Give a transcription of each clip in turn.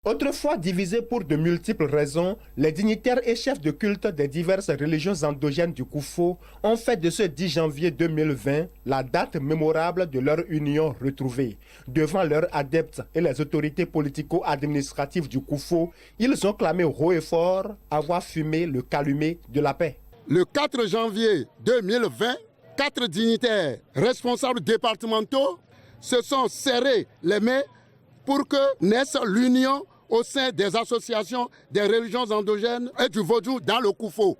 Autrefois divisés pour de multiples raisons, les dignitaires et chefs de culte des diverses religions endogènes du Koufo ont fait de ce 10 janvier 2020 la date mémorable de leur union retrouvée. Devant leurs adeptes et les autorités politico-administratives du Koufo, ils ont clamé haut et fort avoir fumé le calumet de la paix. Le 4 janvier 2020, 4 dignitaires responsables départementaux se sont serrés les mains pour que naisse l'union au sein des associations des religions endogènes et du vaudou dans le Koufo.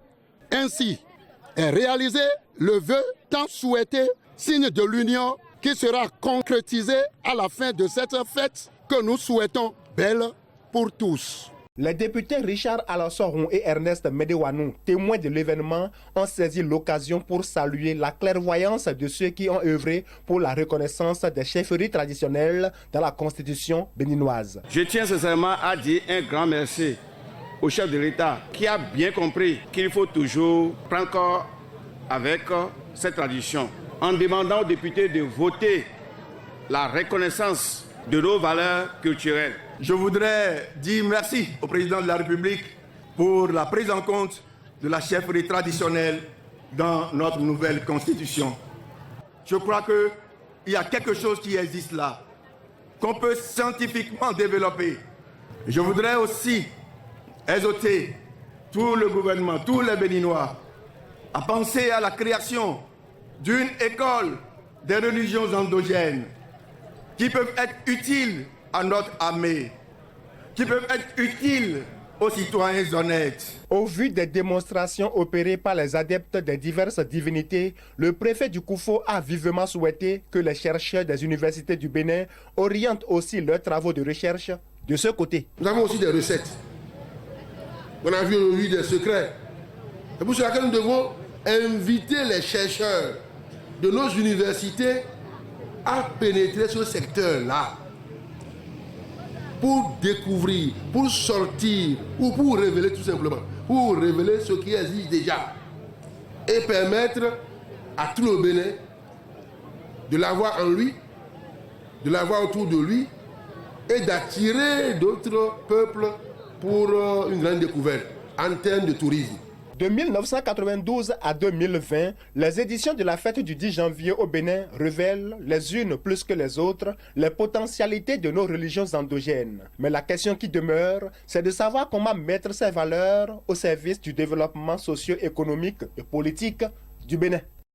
Ainsi est réalisé le vœu tant souhaité, signe de l'union qui sera concrétisé à la fin de cette fête que nous souhaitons belle pour tous. Les députés Richard Alassoron et Ernest Medewanou, témoins de l'événement, ont saisi l'occasion pour saluer la clairvoyance de ceux qui ont œuvré pour la reconnaissance des chefferies traditionnelles dans la constitution béninoise. Je tiens sincèrement à dire un grand merci au chef de l'État qui a bien compris qu'il faut toujours prendre corps avec cette tradition en demandant aux députés de voter la reconnaissance de nos valeurs culturelles. Je voudrais dire merci au président de la République pour la prise en compte de la chefferie traditionnelle dans notre nouvelle constitution. Je crois qu'il y a quelque chose qui existe là, qu'on peut scientifiquement développer. Je voudrais aussi exhorter tout le gouvernement, tous les Béninois, à penser à la création d'une école des religions endogènes qui peuvent être utiles à notre armée, qui peuvent être utiles aux citoyens honnêtes. Au vu des démonstrations opérées par les adeptes des diverses divinités, le préfet du Koufo a vivement souhaité que les chercheurs des universités du Bénin orientent aussi leurs travaux de recherche de ce côté. Nous avons aussi des recettes. On a vu aujourd'hui des secrets. C'est pour cela que nous devons inviter les chercheurs de nos universités à pénétrer ce secteur-là pour découvrir, pour sortir ou pour révéler tout simplement, pour révéler ce qui existe déjà et permettre à tout le Bénin de l'avoir en lui, de l'avoir autour de lui et d'attirer d'autres peuples pour une grande découverte en termes de tourisme. De 1992 à 2020, les éditions de la fête du 10 janvier au Bénin révèlent, les unes plus que les autres, les potentialités de nos religions endogènes. Mais la question qui demeure, c'est de savoir comment mettre ces valeurs au service du développement socio-économique et politique du Bénin.